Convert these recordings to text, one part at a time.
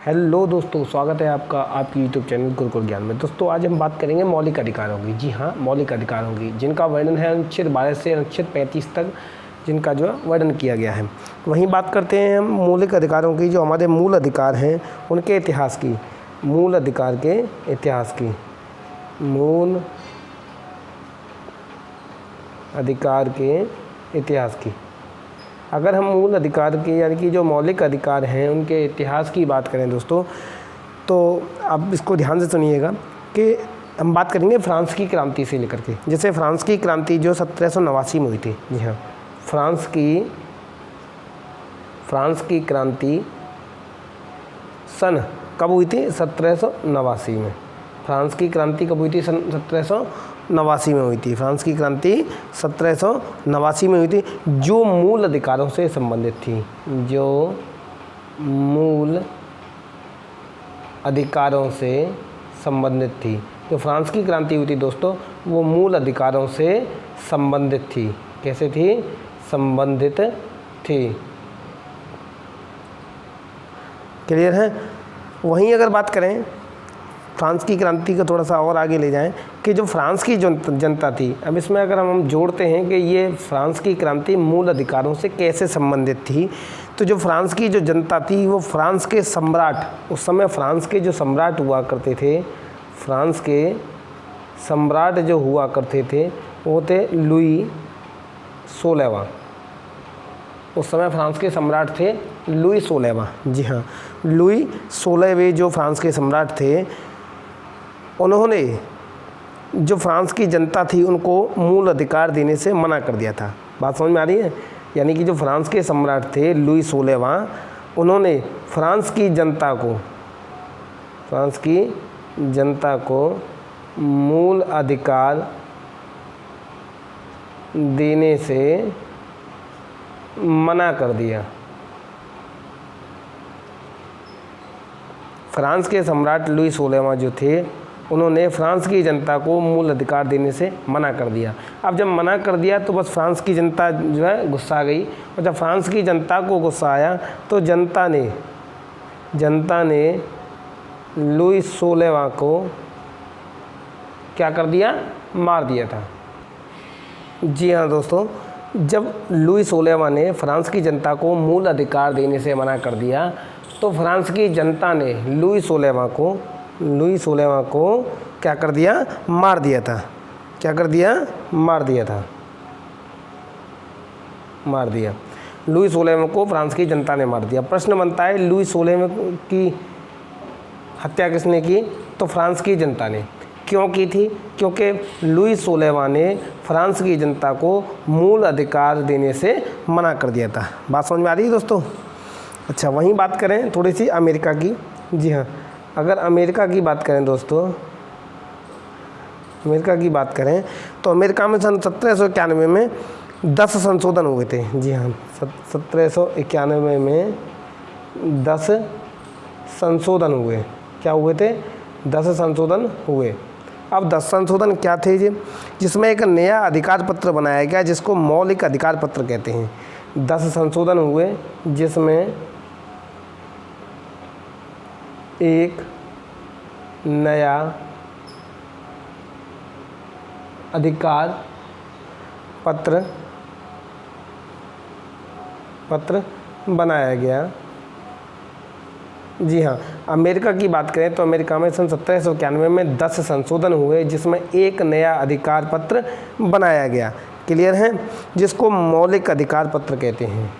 Hello दोस्तों, स्वागत है आपका आपकी यूट्यूब चैनल गुरुकुल ज्ञान में। दोस्तों आज हम बात करेंगे मौलिक अधिकारों की। जी हाँ, मौलिक अधिकारों की, जिनका वर्णन है अनुच्छेद 12 से अनुच्छेद 35 तक, जिनका जो है वर्णन किया गया है। वहीं बात करते हैं हम मौलिक अधिकारों की, जो हमारे मूल अधिकार हैं उनके इतिहास की। मूल अधिकार के इतिहास की, मूल अधिकार के इतिहास की। अगर हम मूल अधिकार के यानी कि जो मौलिक अधिकार हैं उनके इतिहास की बात करें दोस्तों, तो आप इसको ध्यान से सुनिएगा कि हम बात करेंगे फ्रांस की क्रांति से लेकर के। जैसे फ्रांस की क्रांति जो 1789 में हुई थी। जी हाँ, फ्रांस की क्रांति सन कब हुई थी? 1789 में। फ्रांस की क्रांति कब हुई थी? सन 1789 में हुई थी। फ्रांस की क्रांति 1789 में हुई थी, जो मूल अधिकारों से संबंधित थी। जो मूल अधिकारों से संबंधित थी। जो फ्रांस की क्रांति हुई थी दोस्तों, वो मूल अधिकारों से संबंधित थी। कैसे थी? संबंधित थी। क्लियर है? वहीं अगर बात करें फ्रांस की क्रांति को थोड़ा सा और आगे ले जाएं कि जो फ्रांस की जनता थी, अब इसमें अगर हम जोड़ते हैं कि ये फ्रांस की क्रांति मूल अधिकारों से कैसे संबंधित थी, तो जो फ्रांस की जो जनता थी वो फ्रांस के सम्राट, उस समय फ्रांस के जो सम्राट हुआ करते थे, फ्रांस के सम्राट जो हुआ करते थे वो थे लुई 16वां। उस समय फ्रांस के सम्राट थे लुई 16वां। जी हाँ, लुई 16वें जो फ्रांस के सम्राट थे, उन्होंने जो फ्रांस की जनता थी उनको मूल अधिकार देने से मना कर दिया था। बात समझ में आ रही है? यानी कि जो फ्रांस के सम्राट थे लुई 16वां, उन्होंने फ्रांस की जनता को मूल अधिकार देने से मना कर दिया। फ्रांस के सम्राट लुई 16वां जो थे, उन्होंने फ्रांस की जनता को मूल अधिकार देने से मना कर दिया। अब जब मना कर दिया तो बस फ्रांस की जनता जो है गुस्सा आ गई, और जब फ्रांस की जनता को गुस्सा आया तो जनता ने लुई 16वां को क्या कर दिया? मार दिया था। जी हाँ दोस्तों, जब लुई 16वां ने फ्रांस की जनता को मूल अधिकार देने से मना कर दिया, तो फ्रांस की जनता ने लुई 16वां को क्या कर दिया? मार दिया था। क्या कर दिया? मार दिया। लुई 16वें को फ्रांस की जनता ने मार दिया। प्रश्न बनता है, लुई 16वें की हत्या किसने की? तो फ्रांस की जनता ने। क्यों की थी? क्योंकि लुई 16वां ने फ्रांस की जनता को मूल अधिकार देने से मना कर दिया था। बात समझ में आ रही है दोस्तों? अच्छा, वहीं बात करें थोड़ी सी अमेरिका की। जी हाँ, अगर अमेरिका की बात करें दोस्तों, अमेरिका की बात करें तो अमेरिका में सन 1791 में 10 संशोधन हुए थे। जी हाँ, 1791 में 10 संशोधन हुए। क्या हुए थे? 10 संशोधन हुए। अब 10 संशोधन क्या थे जी? जिसमें एक नया अधिकार पत्र बनाया गया, जिसको मौलिक अधिकार पत्र कहते हैं। 10 संशोधन हुए जिसमें एक नया अधिकार पत्र बनाया गया। जी हाँ, अमेरिका की बात करें तो अमेरिका में सन 1791 में 10 संशोधन हुए, जिसमें एक नया अधिकार पत्र बनाया गया। क्लियर है? जिसको मौलिक अधिकार पत्र कहते हैं।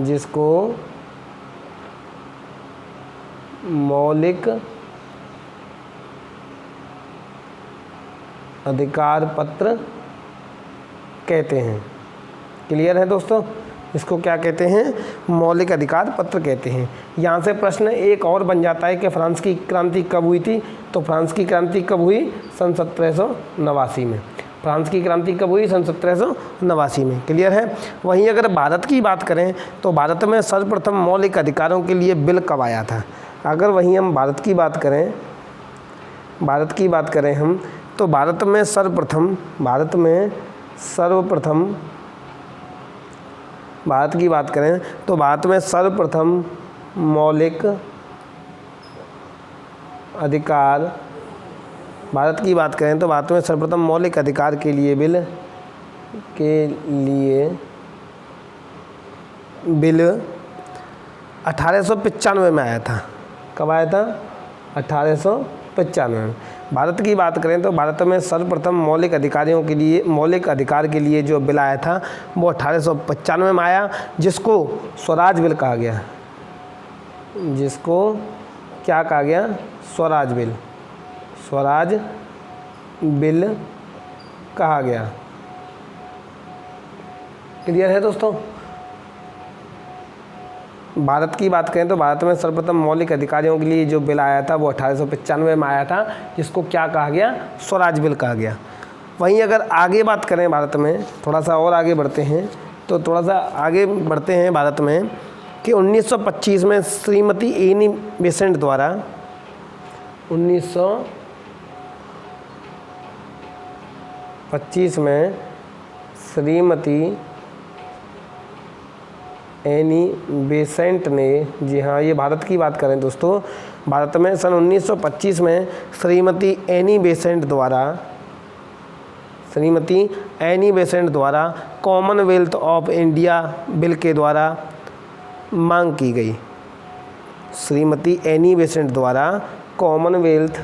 जिसको मौलिक अधिकार पत्र कहते हैं। क्लियर है दोस्तों? इसको क्या कहते हैं? मौलिक अधिकार पत्र कहते हैं। यहाँ से प्रश्न एक और बन जाता है कि फ्रांस की क्रांति कब हुई थी? तो फ्रांस की क्रांति कब हुई? सन 1789 में। फ्रांस की क्रांति कब हुई? सन 1789 में। क्लियर है? वहीं अगर भारत की बात करें तो भारत में सर्वप्रथम मौलिक अधिकारों के लिए बिल कब आया था? अगर वहीं हम भारत की बात करें हम, तो भारत में सर्वप्रथम भारत की बात करें तो भारत में सर्वप्रथम मौलिक अधिकार, भारत की बात करें तो भारत में सर्वप्रथम मौलिक अधिकार के लिए बिल 1895 में आया था। कब आया था? 1895 में। भारत की बात करें तो भारत में सर्वप्रथम मौलिक अधिकार के लिए जो बिल आया था वो 1895 में आया, जिसको स्वराज बिल कहा गया। जिसको क्या कहा गया? स्वराज बिल। स्वराज बिल कहा गया। क्लियर है दोस्तों? भारत की बात करें तो भारत में सर्वप्रथम मौलिक अधिकारों के लिए जो बिल आया था वो 1895 में आया था, जिसको क्या कहा गया? स्वराज बिल कहा गया। वहीं अगर आगे बात करें भारत में, थोड़ा सा और आगे बढ़ते हैं भारत में कि 1925 में श्रीमती एनी बेसेंट द्वारा 1925 में श्रीमती एनी बेसेंट ने, जी हाँ ये भारत की बात करें दोस्तों, भारत में सन 1925 में श्रीमती एनी बेसेंट द्वारा कॉमनवेल्थ ऑफ इंडिया बिल के द्वारा मांग की गई। श्रीमती एनी बेसेंट द्वारा कॉमनवेल्थ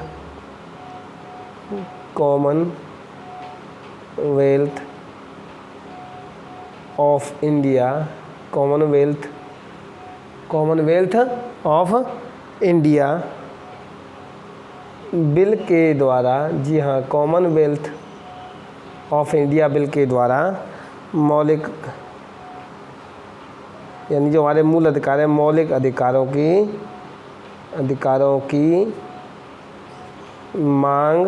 ऑफ इंडिया बिल के द्वारा, जी हाँ कॉमनवेल्थ ऑफ इंडिया बिल के द्वारा मौलिक, यानी जो हमारे मूल अधिकार है, मौलिक अधिकारों की मांग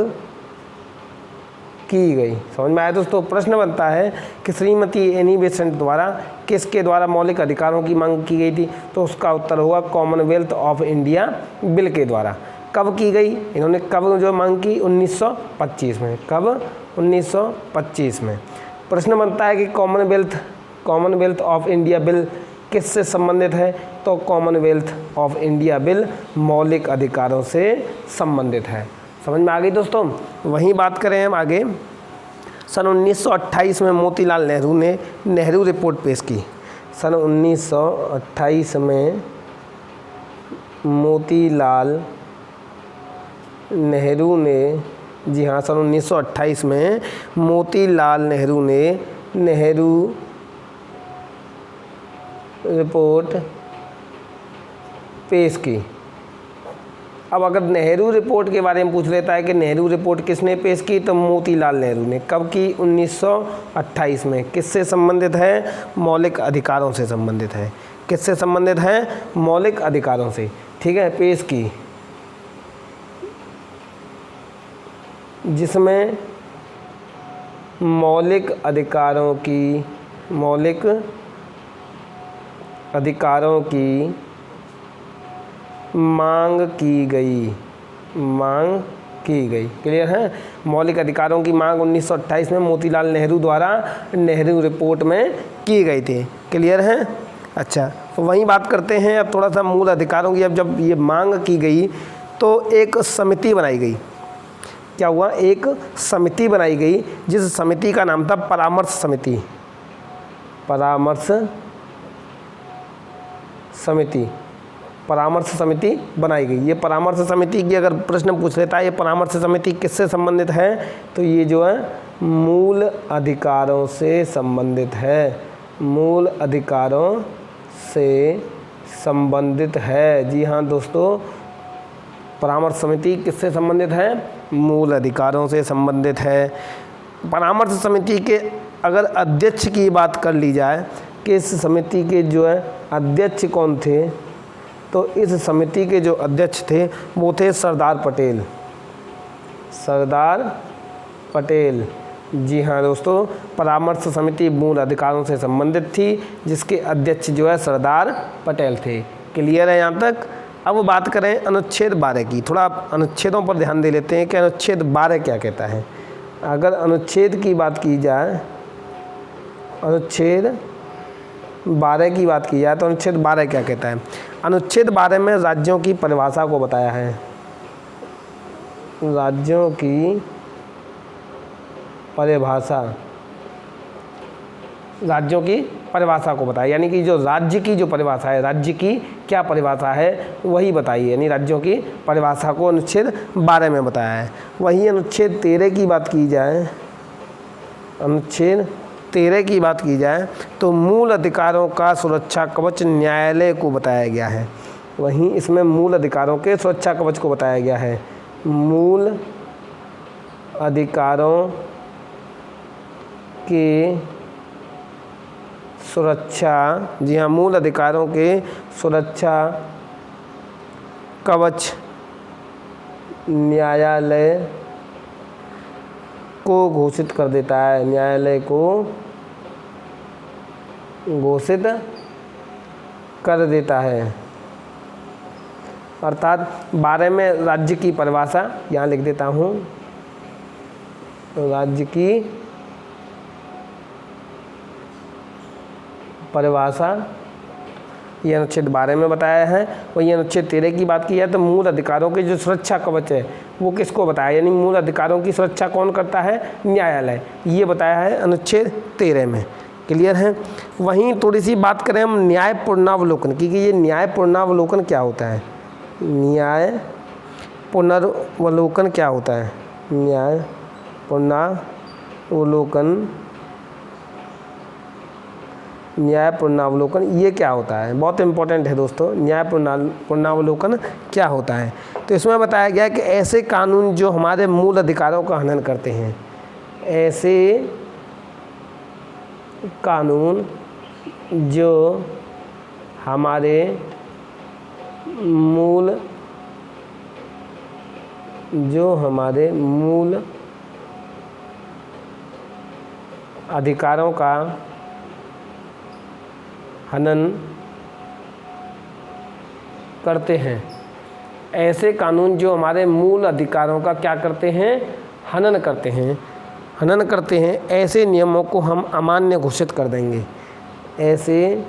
की गई। समझ में आया दोस्तों? प्रश्न बनता है कि श्रीमती एनी बेसेंट द्वारा किसके द्वारा मौलिक अधिकारों की मांग की गई थी? तो उसका उत्तर होगा कॉमनवेल्थ ऑफ इंडिया बिल के द्वारा। कब की गई? इन्होंने कब जो मांग की? 1925 में। कब? 1925 में। प्रश्न बनता है कि कॉमनवेल्थ ऑफ इंडिया बिल किससे संबंधित है? तो कॉमनवेल्थ ऑफ इंडिया बिल मौलिक अधिकारों से संबंधित है। समझ में आ गई दोस्तों? वहीं बात करें हम आगे, सन 1928 में मोतीलाल नेहरू ने नेहरू रिपोर्ट पेश की। सन 1928 में मोतीलाल नेहरू ने, जी हाँ सन 1928 में मोतीलाल नेहरू ने नेहरू रिपोर्ट पेश की। अब अगर नेहरू रिपोर्ट के बारे में पूछ लेता है कि नेहरू रिपोर्ट किसने पेश की, तो मोतीलाल नेहरू ने। कब की? 1928 में। किससे संबंधित है? मौलिक अधिकारों से संबंधित है। किससे संबंधित है? मौलिक अधिकारों से। ठीक है, पेश की, जिसमें मौलिक अधिकारों की मांग की गई। क्लियर है? मौलिक अधिकारों की मांग 1928 में मोतीलाल नेहरू द्वारा नेहरू रिपोर्ट में की गई थी। क्लियर है? अच्छा, वहीं बात करते हैं अब थोड़ा सा मूल अधिकारों की। अब जब ये मांग की गई तो एक समिति बनाई गई। क्या हुआ? एक समिति बनाई गई, जिस समिति का नाम था परामर्श समिति बनाई गई। ये परामर्श समिति की अगर प्रश्न पूछ लेता है, ये परामर्श समिति किससे संबंधित है? तो ये जो है मूल अधिकारों से संबंधित है। मूल अधिकारों से संबंधित है। जी हाँ दोस्तों, परामर्श समिति किससे संबंधित है? मूल अधिकारों से संबंधित है। परामर्श समिति के अगर अध्यक्ष की बात कर ली जाए कि इस समिति के जो है अध्यक्ष कौन थे, तो इस समिति के जो अध्यक्ष थे वो थे सरदार पटेल। जी हाँ दोस्तों, परामर्श समिति मूल अधिकारों से संबंधित थी, जिसके अध्यक्ष जो है सरदार पटेल थे। क्लियर है यहाँ तक? अब बात करें अनुच्छेद 12 की। थोड़ा अनुच्छेदों पर ध्यान दे लेते हैं कि अनुच्छेद 12 क्या कहता है। अगर अनुच्छेद की बात की जाए, अनुच्छेद 12 की बात की जाए तो अनुच्छेद 12 क्या कहता है? अनुच्छेद 12 में राज्यों की परिभाषा को बताया है। राज्यों की परिभाषा, राज्यों की परिभाषा को बताए, यानी कि जो राज्य की जो परिभाषा है, राज्य की क्या परिभाषा है वही बताइए, यानी राज्यों की परिभाषा को अनुच्छेद 12 में बताया है। वही अनुच्छेद 13 की बात की जाए, अनुच्छेद 13 की बात की जाए तो मूल अधिकारों का सुरक्षा कवच न्यायालय को बताया गया है। वहीं इसमें मूल अधिकारों के सुरक्षा कवच को बताया गया है। मूल अधिकारों के सुरक्षा, जी हाँ, मूल अधिकारों के सुरक्षा कवच न्यायालय को घोषित कर देता है, न्यायालय को घोषित कर देता है। अर्थात 12 में राज्य की परिभाषा, यहाँ लिख देता हूँ, राज्य की परिभाषा ये अनुच्छेद 12 में बताया है। वही अनुच्छेद 13 की बात की है तो मूल अधिकारों के जो सुरक्षा कवच है वो किसको बताया, यानी मूल अधिकारों की सुरक्षा कौन करता है, न्यायालय, ये बताया है अनुच्छेद 13 में। क्लियर है। वहीं थोड़ी सी बात करें हम न्याय पुनरावलोकन की, कि ये न्याय पुनरावलोकन क्या होता है। न्याय पुनरावलोकन क्या होता है, न्याय पुनरावलोकन, न्याय पुनरावलोकन ये क्या होता है, बहुत इंपॉर्टेंट है दोस्तों। न्याय पुनरावलोकन क्या होता है, तो इसमें बताया गया कि ऐसे कानून जो हमारे मूल अधिकारों का हनन करते हैं, ऐसे कानून जो हमारे मूल अधिकारों का हनन करते हैं, ऐसे कानून जो हमारे मूल अधिकारों का क्या करते हैं, हनन करते हैं, ऐसे नियमों को हम अमान्य घोषित कर देंगे। ऐसे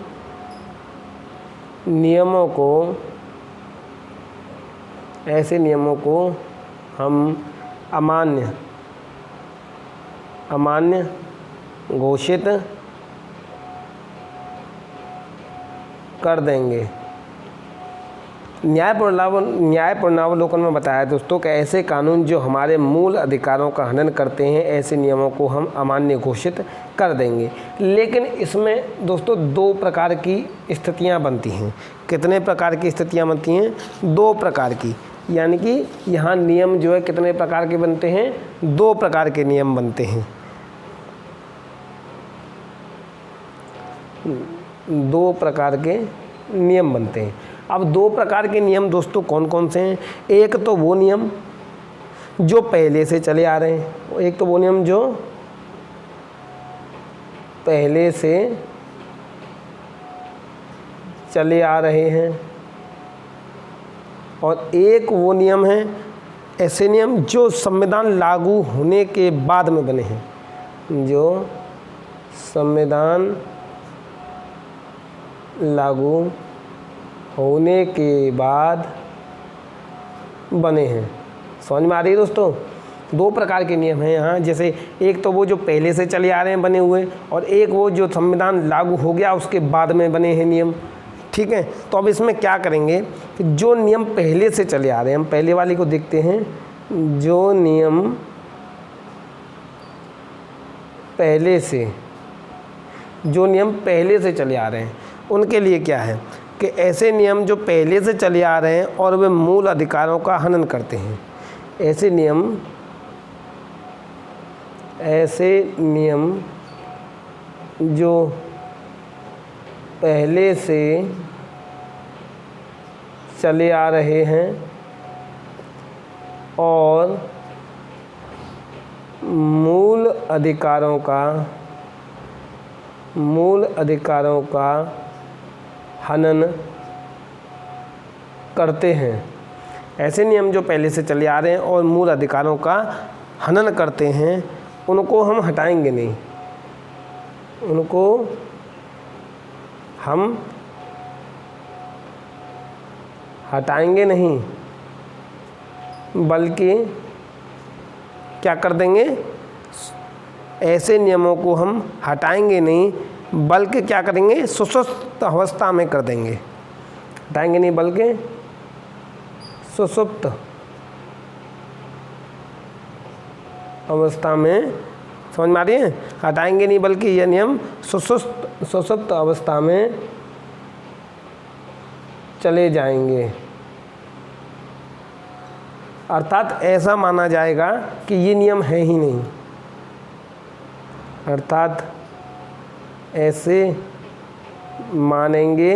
नियमों को हम अमान्य घोषित कर देंगे। न्याय पुनरावलोकन में बताया दोस्तों कि ऐसे कानून जो हमारे मूल अधिकारों का हनन करते हैं, ऐसे नियमों को हम अमान्य घोषित कर देंगे। लेकिन इसमें दोस्तों 2 प्रकार की स्थितियां बनती हैं। कितने प्रकार की स्थितियां बनती हैं, 2 प्रकार की, यानी कि यहाँ नियम जो है कितने प्रकार के बनते हैं, 2 प्रकार के नियम बनते हैं। 2 प्रकार के नियम बनते हैं। अब 2 प्रकार के नियम दोस्तों कौन कौन से हैं, एक तो वो नियम जो पहले से चले आ रहे हैं, एक तो वो नियम जो पहले से चले आ रहे हैं, और एक वो नियम है, ऐसे नियम जो संविधान लागू होने के बाद में बने हैं, जो संविधान लागू होने के बाद बने हैं। समझ में आ रही है दोस्तों। 2 प्रकार के नियम हैं यहाँ, जैसे एक तो वो जो पहले से चले आ रहे हैं बने हुए, और एक वो जो संविधान लागू हो गया उसके बाद में बने हैं नियम। ठीक है, तो अब इसमें क्या करेंगे कि जो नियम पहले से चले आ रहे हैं, हम पहले वाली को देखते हैं। जो नियम पहले से चले आ रहे हैं उनके लिए क्या है कि ऐसे नियम जो पहले से चले आ रहे हैं और वे मूल अधिकारों का हनन करते हैं, ऐसे नियम जो पहले से चले आ रहे हैं और मूल अधिकारों का हनन करते हैं। ऐसे नियम जो पहले से चले आ रहे हैं और मूल अधिकारों का हनन करते हैं, उनको हम हटाएंगे नहीं, उनको हम हटाएंगे नहीं, बल्कि क्या कर देंगे, ऐसे नियमों को हम हटाएंगे नहीं, बल्कि क्या करेंगे, सुषुप्त अवस्था में कर देंगे। हटाएंगे नहीं बल्कि सुषुप्त अवस्था में, समझ में आ रही है, हटाएंगे नहीं बल्कि यह नियम सुषुप्त अवस्था में चले जाएंगे। अर्थात ऐसा माना जाएगा कि ये नियम है ही नहीं, अर्थात ऐसे मानेंगे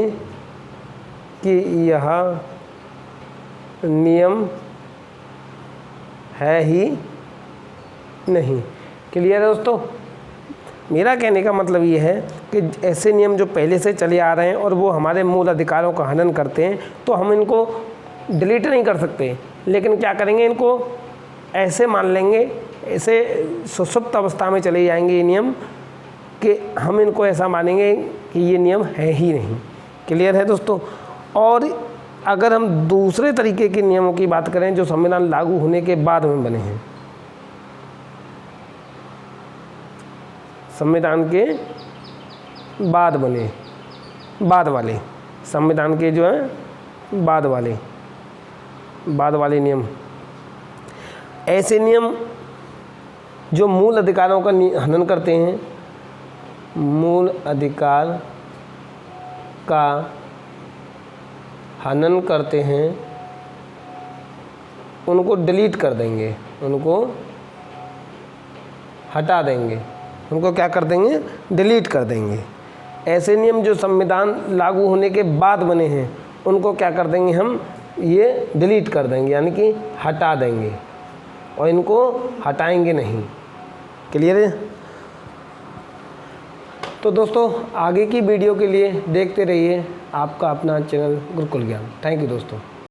कि यह नियम है ही नहीं। क्लियर है दोस्तों? मेरा कहने का मतलब ये है कि ऐसे नियम जो पहले से चले आ रहे हैं और वो हमारे मूल अधिकारों का हनन करते हैं, तो हम इनको डिलीट नहीं कर सकते, लेकिन क्या करेंगे, इनको ऐसे मान लेंगे, ऐसे सुषुप्त अवस्था में चले जाएंगे ये नियम, कि हम इनको ऐसा मानेंगे कि ये नियम है ही नहीं। क्लियर है दोस्तों? और अगर हम दूसरे तरीके के नियमों की बात करें जो संविधान लागू होने के बाद में बने हैं, संविधान के बाद बने, बाद वाले, संविधान के जो है बाद वाले नियम, ऐसे नियम जो मूल अधिकारों का हनन करते हैं, मूल अधिकार का हनन करते हैं, उनको डिलीट कर देंगे, उनको हटा देंगे, उनको क्या कर देंगे, डिलीट कर देंगे। ऐसे नियम जो संविधान लागू होने के बाद बने हैं, उनको क्या कर देंगे, हम ये डिलीट कर देंगे, यानी कि हटा देंगे, और इनको हटाएंगे नहीं। क्लियर है? तो दोस्तों आगे की वीडियो के लिए देखते रहिए आपका अपना चैनल गुरुकुल ज्ञान। थैंक यू दोस्तों।